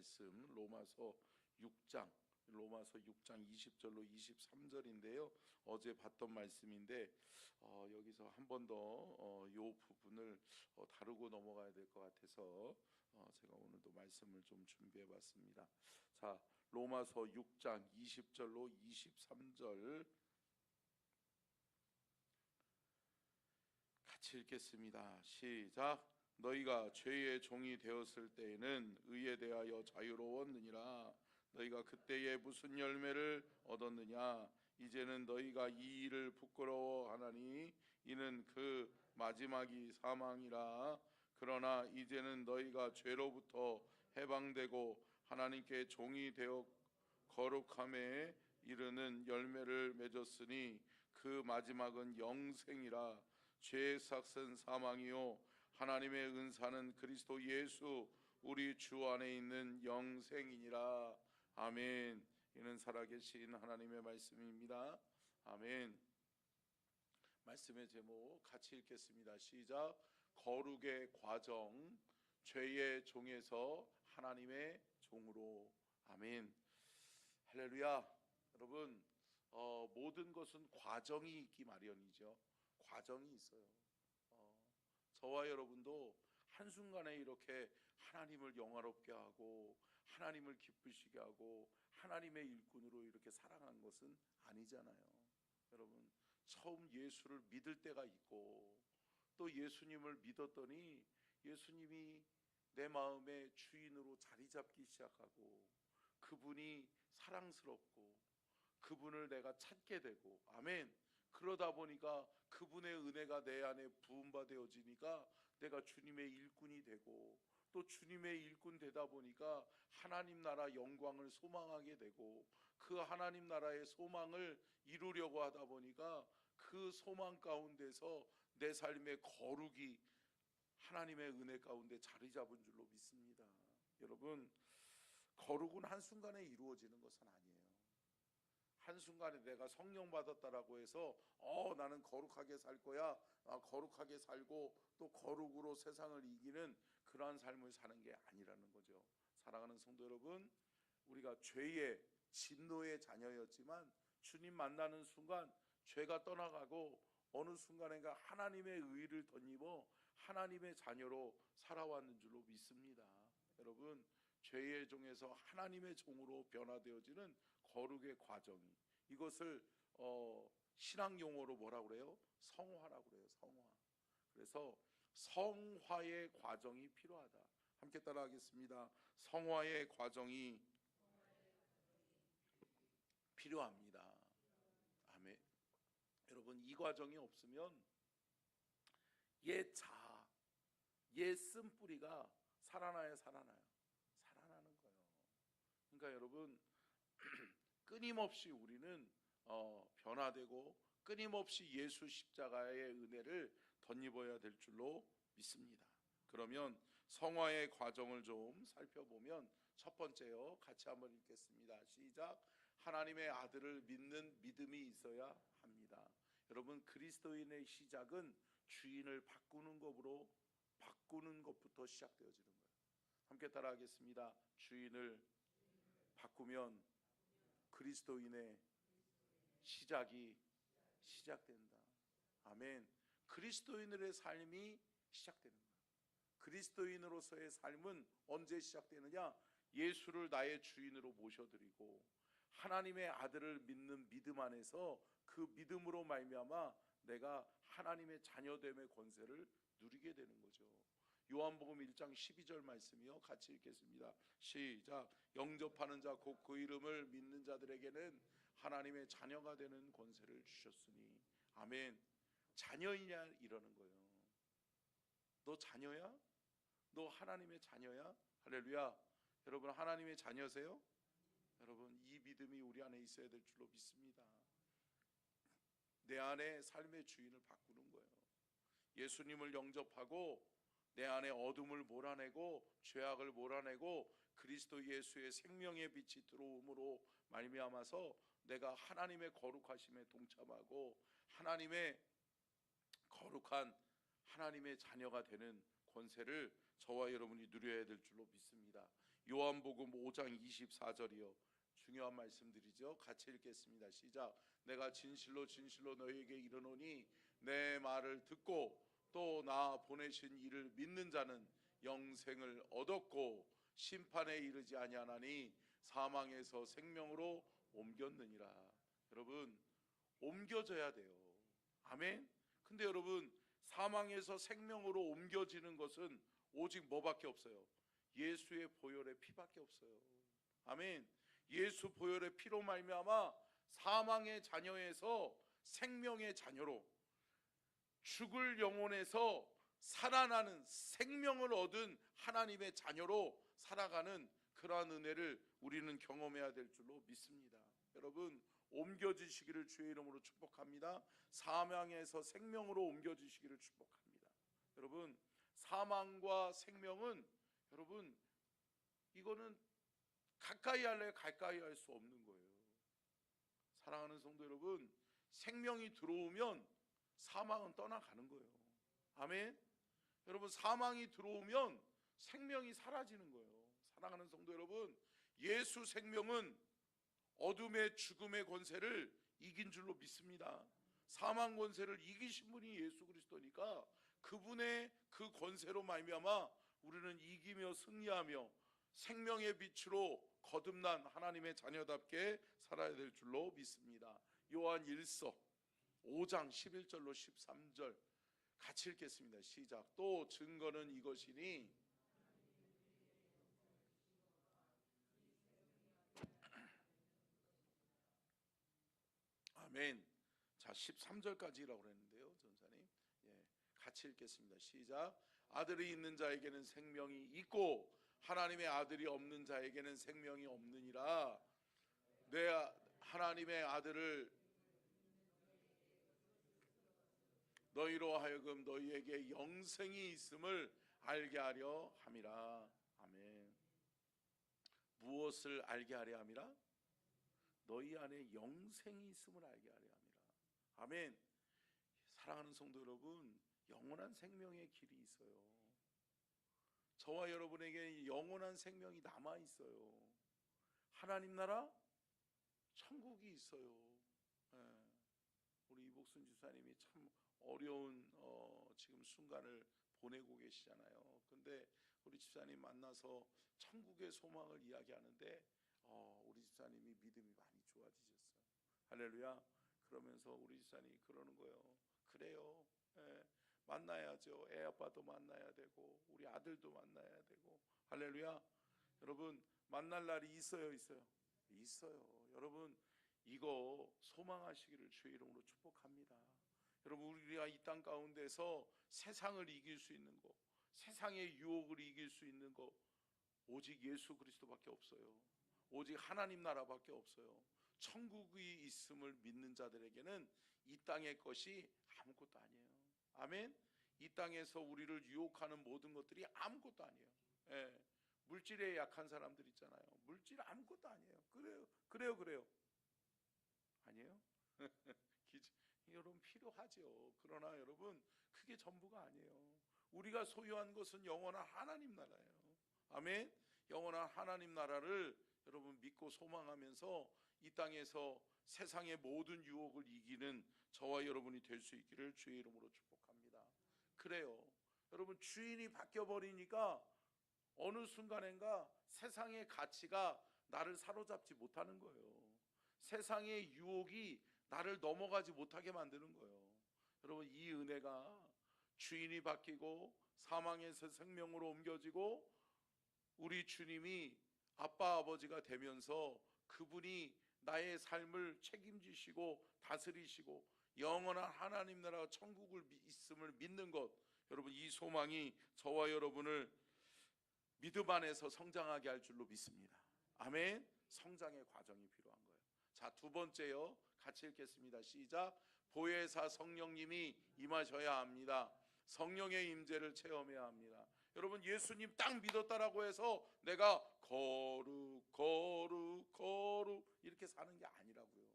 말씀 로마서 6장 20절로 23절인데요. 어제 봤던 말씀인데 여기서 한 번 더 이 부분을 다루고 넘어가야 될 것 같아서 제가 오늘도 말씀을 좀 준비해 봤습니다. 자, 로마서 6장 20절로 23절 같이 읽겠습니다. 시작. 너희가 죄의 종이 되었을 때에는 의에 대하여 자유로웠느니라. 너희가 그때에 무슨 열매를 얻었느냐? 이제는 너희가 이 일을 부끄러워하나니 이는 그 마지막이 사망이라. 그러나 이제는 너희가 죄로부터 해방되고 하나님께 종이 되어 거룩함에 이르는 열매를 맺었으니 그 마지막은 영생이라. 죄의 삭은 사망이요 하나님의 은사는 그리스도 예수 우리 주 안에 있는 영생이니라. 아멘. 이는 살아계신 하나님의 말씀입니다. 아멘. 말씀의 제목 같이 읽겠습니다. 시작. 거룩의 과정, 죄의 종에서 하나님의 종으로. 아멘. 할렐루야. 여러분, 모든 것은 과정이 있기 마련이죠. 과정이 있어요. 저와 여러분도 한순간에 이렇게 하나님을 영화롭게 하고 하나님을 기쁘시게 하고 하나님의 일꾼으로 이렇게 살아간 것은 아니잖아요. 여러분, 처음 예수를 믿을 때가 있고 또 예수님을 믿었더니 예수님이 내 마음의 주인으로 자리 잡기 시작하고 그분이 사랑스럽고 그분을 내가 찾게 되고, 아멘. 그러다 보니까 그분의 은혜가 내 안에 부음받아지니까 내가 주님의 일꾼이 되고 또 주님의 일꾼 되다 보니까 하나님 나라 영광을 소망하게 되고 그 하나님 나라의 소망을 이루려고 하다 보니까 그 소망 가운데서 내 삶의 거룩이 하나님의 은혜 가운데 자리 잡은 줄로 믿습니다. 여러분, 거룩은 한순간에 이루어지는 것은 아니에요. 한순간에 내가 성령 받았다라고 해서 나는 거룩하게 살 거야, 거룩하게 살고 또 거룩으로 세상을 이기는 그러한 삶을 사는 게 아니라는 거죠. 사랑하는 성도 여러분, 우리가 죄의 진노의 자녀였지만 주님 만나는 순간 죄가 떠나가고 어느 순간인가 하나님의 의를 덧입어 하나님의 자녀로 살아왔는 줄로 믿습니다. 여러분, 죄의 종에서 하나님의 종으로 변화되어지는 거룩의 과정이, 이것을 신앙 용어로 뭐라고 그래요? 성화라고 그래요. 성화. 그래서 성화의 과정이 필요하다. 함께 따라하겠습니다. 성화의 과정이 필요합니다. 아멘. 여러분, 이 과정이 없으면 옛 자아, 옛 쓴뿌리가 살아나요? 살아나는 거예요. 그러니까 여러분, 끊임없이 우리는 변화되고 끊임없이 예수 십자가의 은혜를 덧입어야 될 줄로 믿습니다. 그러면 성화의 과정을 좀 살펴보면 첫 번째요, 같이 한번 읽겠습니다. 시작. 하나님의 아들을 믿는 믿음이 있어야 합니다. 여러분, 그리스도인의 시작은 주인을 바꾸는 것부터 시작되어지는 거예요. 함께 따라하겠습니다. 주인을 바꾸면 그리스도인의 시작이 시작된다. 아멘. 그리스도인의 삶이 시작되는 거예요. 그리스도인으로서의 삶은 언제 시작되느냐? 예수를 나의 주인으로 모셔드리고 하나님의 아들을 믿는 믿음 안에서 그 믿음으로 말미암아 내가 하나님의 자녀됨의 권세를 누리게 되는 거죠. 요한복음 1장 12절 말씀이요, 같이 읽겠습니다. 시작. 영접하는 자 곧 그 이름을 믿는 자들에게는 하나님의 자녀가 되는 권세를 주셨으니. 아멘. 자녀이냐 이러는 거예요. 너 자녀야? 너 하나님의 자녀야? 할렐루야. 여러분, 하나님의 자녀세요? 여러분, 이 믿음이 우리 안에 있어야 될 줄로 믿습니다. 내 안에 삶의 주인을 바꾸는 거예요. 예수님을 영접하고 내 안에 어둠을 몰아내고 죄악을 몰아내고 그리스도 예수의 생명의 빛이 들어옴으로 말미암아서 내가 하나님의 거룩하심에 동참하고 하나님의 거룩한 하나님의 자녀가 되는 권세를 저와 여러분이 누려야 될 줄로 믿습니다. 요한복음 5장 24절이요. 중요한 말씀들이죠. 같이 읽겠습니다. 시작. 내가 진실로 진실로 너희에게 이르노니 내 말을 듣고 또 나 보내신 이를 믿는 자는 영생을 얻었고 심판에 이르지 아니하나니 사망에서 생명으로 옮겼느니라. 여러분, 옮겨져야 돼요. 아멘. 근데 여러분, 사망에서 생명으로 옮겨지는 것은 오직 뭐밖에 없어요? 예수의 보혈의 피밖에 없어요. 아멘. 예수 보혈의 피로 말미암아 사망의 자녀에서 생명의 자녀로, 죽을 영혼에서 살아나는 생명을 얻은 하나님의 자녀로 살아가는 그러한 은혜를 우리는 경험해야 될 줄로 믿습니다. 여러분, 옮겨지시기를 주의 이름으로 축복합니다. 사망에서 생명으로 옮겨지시기를 축복합니다. 여러분, 사망과 생명은 여러분 이거는 가까이 할래 가까이 할 수 없는 거예요. 사랑하는 성도 여러분, 생명이 들어오면 사망은 떠나가는 거예요. 아멘. 여러분, 사망이 들어오면 생명이 사라지는 거예요. 사랑하는 성도 여러분, 예수 생명은 어둠의 죽음의 권세를 이긴 줄로 믿습니다. 사망 권세를 이기신 분이 예수 그리스도니까 그분의 그 권세로 말미암아 우리는 이기며 승리하며 생명의 빛으로 거듭난 하나님의 자녀답게 살아야 될 줄로 믿습니다. 요한 1서 5장 11절로 13절 같이 읽겠습니다. 시작. 또 증거는 이것이니 아멘. 자, 13절까지라고 그랬는데요, 전사님. 예, 같이 읽겠습니다. 시작. 아들이 있는 자에게는 생명이 있고 하나님의 아들이 없는 자에게는 생명이 없느니라. 내 하나님의 아들을 너희로 하여금 너희에게 영생이 있음을 알게 하려 함이라. 아멘. 무엇을 알게 하려 함이라? 너희 안에 영생이 있음을 알게 하려 함이라. 아멘. 사랑하는 성도 여러분, 영원한 생명의 길이 있어요. 저와 여러분에게 영원한 생명이 남아 있어요. 하나님 나라, 천국이 있어요. 예. 우리 이복순 집사님이 참 어려운 지금 순간을 보내고 계시잖아요. 근데 우리 집사님 만나서 천국의 소망을 이야기하는데 우리 집사님이 믿음이 많이 좋아지셨어요. 할렐루야. 그러면서 우리 집사님이 그러는 거예요. 그래요. 예, 만나야죠. 애 아빠도 만나야 되고 우리 아들도 만나야 되고. 할렐루야. 여러분, 만날 날이 있어요, 있어요? 있어요. 여러분, 이거 소망하시기를 주의 이름으로 축복합니다. 여러분, 우리가 이 땅 가운데서 세상을 이길 수 있는 거, 세상의 유혹을 이길 수 있는 거 오직 예수 그리스도밖에 없어요. 오직 하나님 나라밖에 없어요. 천국이 있음을 믿는 자들에게는 이 땅의 것이 아무것도 아니에요. 아멘. 이 땅에서 우리를 유혹하는 모든 것들이 아무것도 아니에요. 예. 물질에 약한 사람들 있잖아요. 물질 아무것도 아니에요. 그래요. 아니에요? 여러분, 필요하죠. 그러나 여러분, 그게 전부가 아니에요. 우리가 소유한 것은 영원한 하나님 나라예요. 아멘. 영원한 하나님 나라를 여러분 믿고 소망하면서 이 땅에서 세상의 모든 유혹을 이기는 저와 여러분이 될 수 있기를 주의 이름으로 축복합니다. 그래요. 여러분, 주인이 바뀌어 버리니까 어느 순간인가 세상의 가치가 나를 사로잡지 못하는 거예요. 세상의 유혹이 나를 넘어가지 못하게 만드는 거예요. 여러분, 이 은혜가 주인이 바뀌고 사망에서 생명으로 옮겨지고 우리 주님이 아빠 아버지가 되면서 그분이 나의 삶을 책임지시고 다스리시고 영원한 하나님 나라 천국을 있음을 믿는 것, 여러분, 이 소망이 저와 여러분을 믿음 안에서 성장하게 할 줄로 믿습니다. 아멘. 성장의 과정이 필요한 거예요. 자, 두 번째요. 같이 읽겠습니다. 시작. 보혜사 성령님이 임하셔야 합니다. 성령의 임재를 체험해야 합니다. 여러분, 예수님 딱 믿었다라고 해서 내가 거룩 이렇게 사는 게 아니라고요.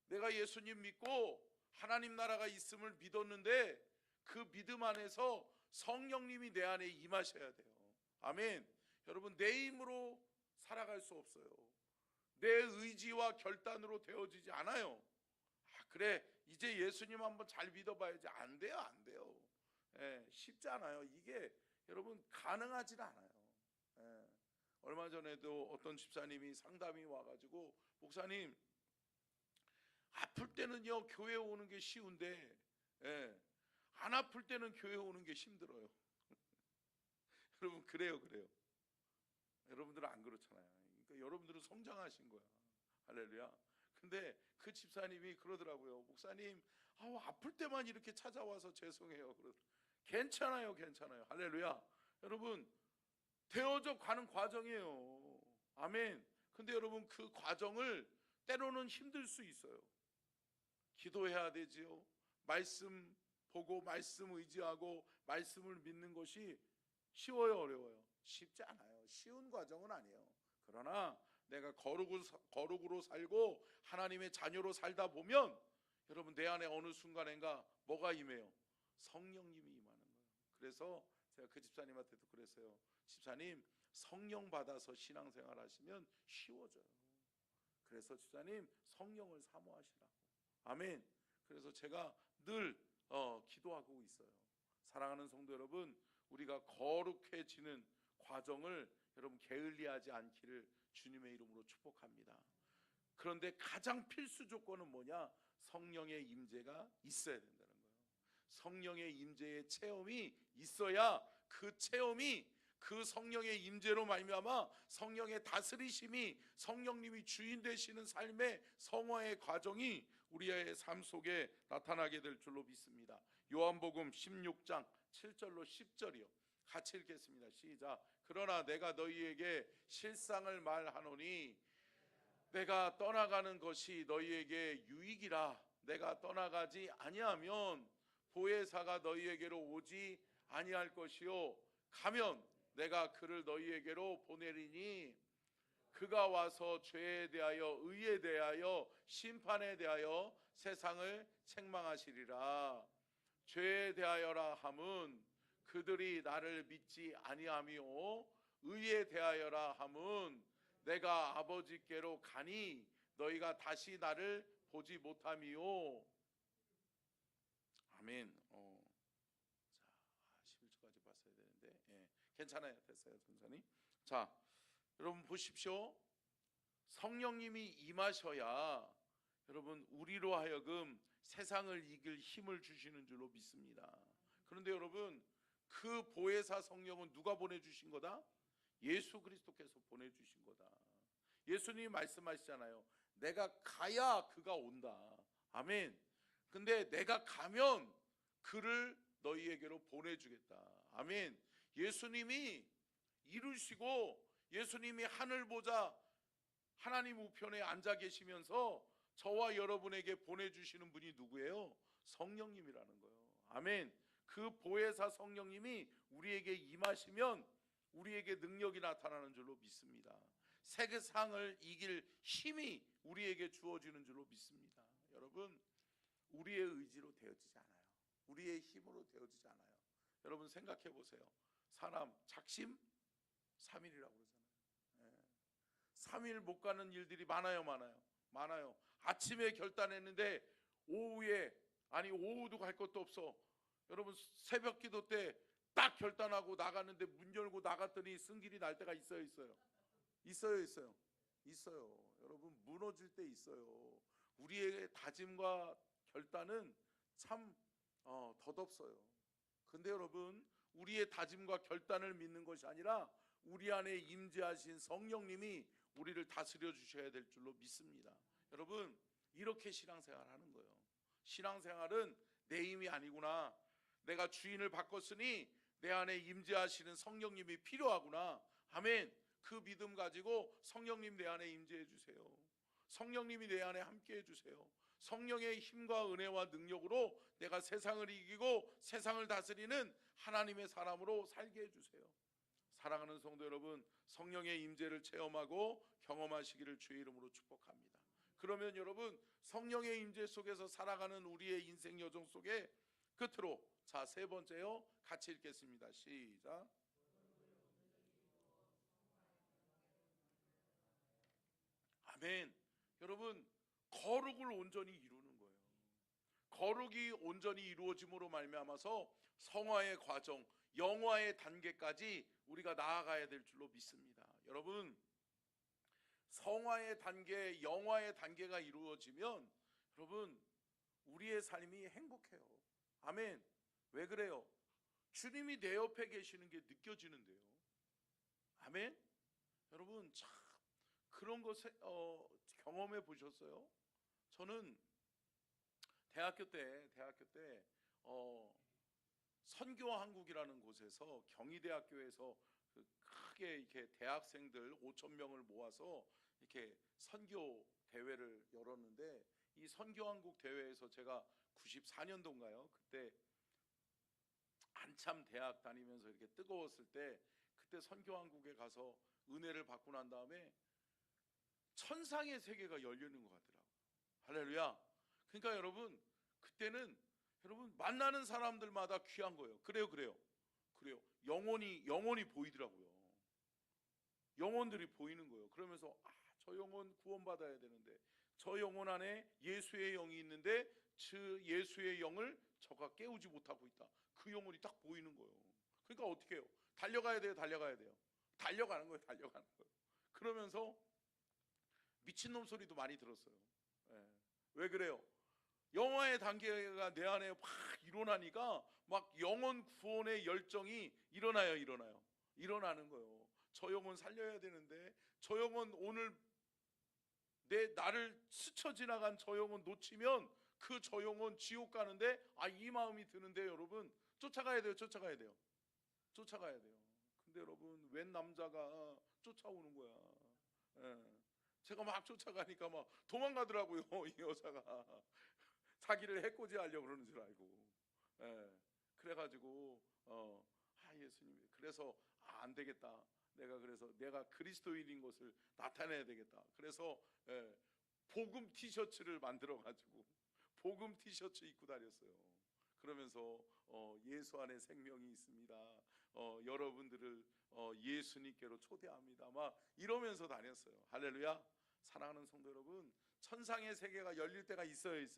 내가 예수님 믿고 하나님 나라가 있음을 믿었는데 그 믿음 안에서 성령님이 내 안에 임하셔야 돼요. 아멘. 여러분, 내 힘으로 살아갈 수 없어요. 내 의지와 결단으로 되어지지 않아요. 그래, 이제 예수님 한번 잘 믿어봐야지. 안 돼요, 안 돼요. 쉽지 않아요. 이게 여러분 가능하지 않아요. 얼마 전에도 어떤 집사님이 상담이 와가지고, 목사님, 아플 때는요 교회 오는 게 쉬운데 안 아플 때는 교회 오는 게 힘들어요. 여러분, 그래요. 여러분들은 안 그렇잖아요. 그러니까 여러분들은 성장하신 거야. 할렐루야. 근데 그 집사님이 그러더라고요. 목사님, 아플 때만 이렇게 찾아와서 죄송해요. 괜찮아요. 할렐루야. 여러분, 되어져 가는 과정이에요. 아멘. 근데 여러분, 그 과정을 때로는 힘들 수 있어요. 기도해야 되지요. 말씀 보고 말씀 의지하고 말씀을 믿는 것이 쉬워요, 어려워요? 쉽지 않아요. 쉬운 과정은 아니에요. 그러나 내가 거룩으로 살고 하나님의 자녀로 살다 보면 여러분, 내 안에 어느 순간인가 뭐가 임해요? 성령님이 임하는 거예요. 그래서 제가 그 집사님한테도 그랬어요. 집사님, 성령 받아서 신앙생활 하시면 쉬워져요. 그래서 집사님, 성령을 사모하시라고. 아멘. 그래서 제가 늘 기도하고 있어요. 사랑하는 성도 여러분, 우리가 거룩해지는 과정을 여러분 게을리하지 않기를 주님의 이름으로 축복합니다. 그런데 가장 필수 조건은 뭐냐? 성령의 임재가 있어야 된다는 거예요. 성령의 임재의 체험이 있어야 그 체험이 그 성령의 임재로 말미암아 성령의 다스리심이, 성령님이 주인 되시는 삶의 성화의 과정이 우리의 삶 속에 나타나게 될 줄로 믿습니다. 요한복음 16장 7절로 10절이요. 같이 읽겠습니다. 시작. 그러나 내가 너희에게 실상을 말하노니 내가 떠나가는 것이 너희에게 유익이라. 내가 떠나가지 아니하면 보혜사가 너희에게로 오지 아니할 것이요, 가면 내가 그를 너희에게로 보내리니 그가 와서 죄에 대하여 의에 대하여 심판에 대하여 세상을 책망하시리라. 죄에 대하여라 함은 그들이 나를 믿지 아니하며, 의에 대하여라 함은 내가 아버지께로 가니 너희가 다시 나를 보지 못함이요. 아멘. 자, 11절까지 봤어야 되는데 괜찮아요. 됐어요. 천천히. 자, 여러분 보십시오. 성령님이 임하셔야 여러분 우리로 하여금 세상을 이길 힘을 주시는 줄로 믿습니다. 그런데 여러분, 그 보혜사 성령은 누가 보내주신 거다? 예수 그리스도께서 보내주신 거다. 예수님이 말씀하시잖아요. 내가 가야 그가 온다. 아멘. 근데 내가 가면 그를 너희에게로 보내주겠다. 아멘. 예수님이 이루시고 예수님이 하늘 보좌 하나님 우편에 앉아 계시면서 저와 여러분에게 보내주시는 분이 누구예요? 성령님이라는 거예요. 아멘. 그 보혜사 성령님이 우리에게 임하시면 우리에게 능력이 나타나는 줄로 믿습니다. 세상을 이길 힘이 우리에게 주어지는 줄로 믿습니다. 여러분, 우리의 의지로 되어지지 않아요. 우리의 힘으로 되어지지 않아요. 여러분 생각해 보세요. 사람 작심 3일이라고 그러잖아요. 3일 못 가는 일들이 많아요. 아침에 결단했는데 오후도 갈 것도 없어. 여러분, 새벽 기도 때 딱 결단하고 나갔는데 문 열고 나갔더니 승길이 날 때가 있어요. 여러분, 무너질 때 있어요. 우리의 다짐과 결단은 참 덧없어요. 근데 여러분, 우리의 다짐과 결단을 믿는 것이 아니라 우리 안에 임재하신 성령님이 우리를 다스려 주셔야 될 줄로 믿습니다. 여러분, 이렇게 신앙생활하는 거예요. 신앙생활은 내 힘이 아니구나. 내가 주인을 바꿨으니 내 안에 임재하시는 성령님이 필요하구나. 아멘. 그 믿음 가지고 성령님 내 안에 임재해 주세요. 성령님이 내 안에 함께 해주세요. 성령의 힘과 은혜와 능력으로 내가 세상을 이기고 세상을 다스리는 하나님의 사람으로 살게 해주세요. 사랑하는 성도 여러분, 성령의 임재를 체험하고 경험하시기를 주의 이름으로 축복합니다. 그러면 여러분, 성령의 임재 속에서 살아가는 우리의 인생 여정 속에 끝으로 자, 세 번째요. 같이 읽겠습니다. 시작. 아멘. 여러분, 거룩을 온전히 이루는 거예요. 거룩이 온전히 이루어짐으로 말미암아서 성화의 과정, 영화의 단계까지 우리가 나아가야 될 줄로 믿습니다. 여러분, 성화의 단계, 영화의 단계가 이루어지면 여러분, 우리의 삶이 행복해요. 아멘. 왜 그래요? 주님이 내 옆에 계시는 게 느껴지는데요. 아멘. 여러분, 참 그런 거 경험해 보셨어요? 저는 대학교 때 선교한국이라는 곳에서 경희대학교에서 그 크게 이렇게 대학생들 5천 명을 모아서 이렇게 선교 대회를 열었는데, 이 선교한국 대회에서 제가 94년도인가요? 그때 한참 대학 다니면서 이렇게 뜨거웠을 때, 그때 선교한국에 가서 은혜를 받고 난 다음에 천상의 세계가 열리는 것 같더라고요. 할렐루야. 그러니까 여러분, 그때는 여러분 만나는 사람들마다 귀한 거예요. 그래요. 영혼이 보이더라고요. 영혼들이 보이는 거예요. 그러면서 저 영혼 구원받아야 되는데, 저 영혼 안에 예수의 영이 있는데 그 예수의 영을 저가 깨우지 못하고 있다. 그 영혼이 딱 보이는 거예요. 그러니까 어떻게 해요? 달려가야 돼요. 달려가는 거예요. 그러면서 미친놈 소리도 많이 들었어요. 예. 왜 그래요? 영화의 단계가 내 안에 막 일어나니까 막 영혼 구원의 열정이 일어나는 거예요. 저 영혼 살려야 되는데, 저 영혼 오늘 나를 스쳐 지나간 저 영혼 놓치면 그 저 영혼 지옥 가는데, 이 마음이 드는데 여러분, 쫓아가야 돼요. 근데 여러분, 웬 남자가 쫓아오는 거야. 예. 제가 막 쫓아가니까 막 도망가더라고요. 이 여자가 자기를 해코지 하려고 그러는 줄 알고. 예. 그래가지고 예수님, 그래서 안 되겠다. 내가 그리스도인인 것을 나타내야 되겠다. 그래서 복음 티셔츠를 만들어가지고 복음 티셔츠 입고 다녔어요. 그러면서 예수 안에 생명이 있습니다. 여러분들을 예수님께로 초대합니다. 막 이러면서 다녔어요. 할렐루야. 사랑하는 성도 여러분, 천상의 세계가 열릴 때가 있어요.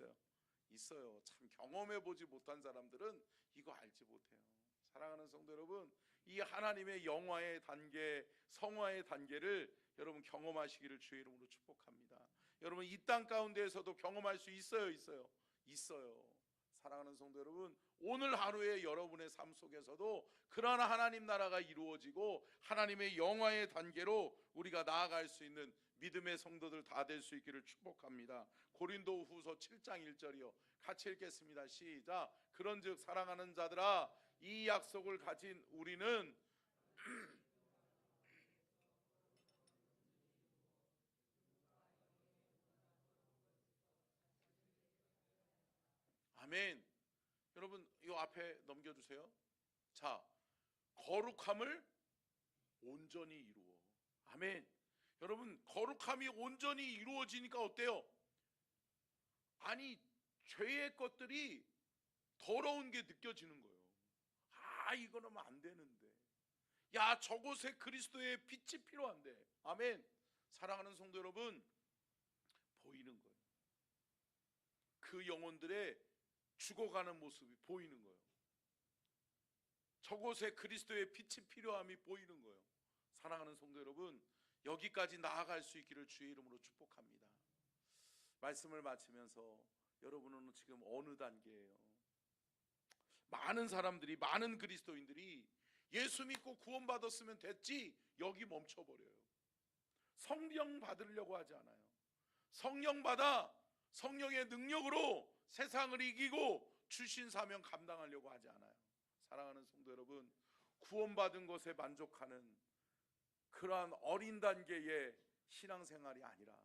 참 경험해 보지 못한 사람들은 이거 알지 못해요. 사랑하는 성도 여러분, 이 하나님의 영화의 단계, 성화의 단계를 여러분 경험하시기를 주의 이름으로 축복합니다. 여러분, 이 땅 가운데에서도 경험할 수 있어요. 사랑하는 성도 여러분, 오늘 하루의 여러분의 삶 속에서도 그러한 하나님 나라가 이루어지고 하나님의 영화의 단계로 우리가 나아갈 수 있는 믿음의 성도들 다 될 수 있기를 축복합니다. 고린도후서 7장 1절이요. 같이 읽겠습니다. 시작. 그런즉 사랑하는 자들아, 이 약속을 가진 우리는 아멘. 여러분, 이 앞에 넘겨주세요. 자, 거룩함을 온전히 이루어. 아멘. 여러분, 거룩함이 온전히 이루어지니까 어때요? 죄의 것들이 더러운 게 느껴지는 거예요. 이거는 안 되는데, 저곳에 그리스도의 빛이 필요한데. 아멘. 사랑하는 성도 여러분, 보이는 거예요. 그 영혼들의 죽어가는 모습이 보이는 거예요. 저곳에 그리스도의 빛이 필요함이 보이는 거예요. 사랑하는 성도 여러분, 여기까지 나아갈 수 있기를 주의 이름으로 축복합니다. 말씀을 마치면서 여러분은 지금 어느 단계예요? 많은 사람들이, 많은 그리스도인들이 예수 믿고 구원받았으면 됐지, 여기 멈춰버려요. 성령 받으려고 하지 않아요. 성령 받아 성령의 능력으로 세상을 이기고 주신 사명 감당하려고 하지 않아요. 사랑하는 성도 여러분, 구원받은 것에 만족하는 그러한 어린 단계의 신앙생활이 아니라,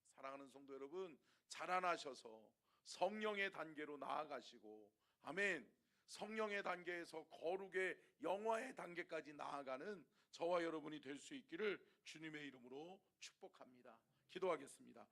사랑하는 성도 여러분, 자라나셔서 성령의 단계로 나아가시고, 아멘, 성령의 단계에서 거룩의 영화의 단계까지 나아가는 저와 여러분이 될 수 있기를 주님의 이름으로 축복합니다. 기도하겠습니다.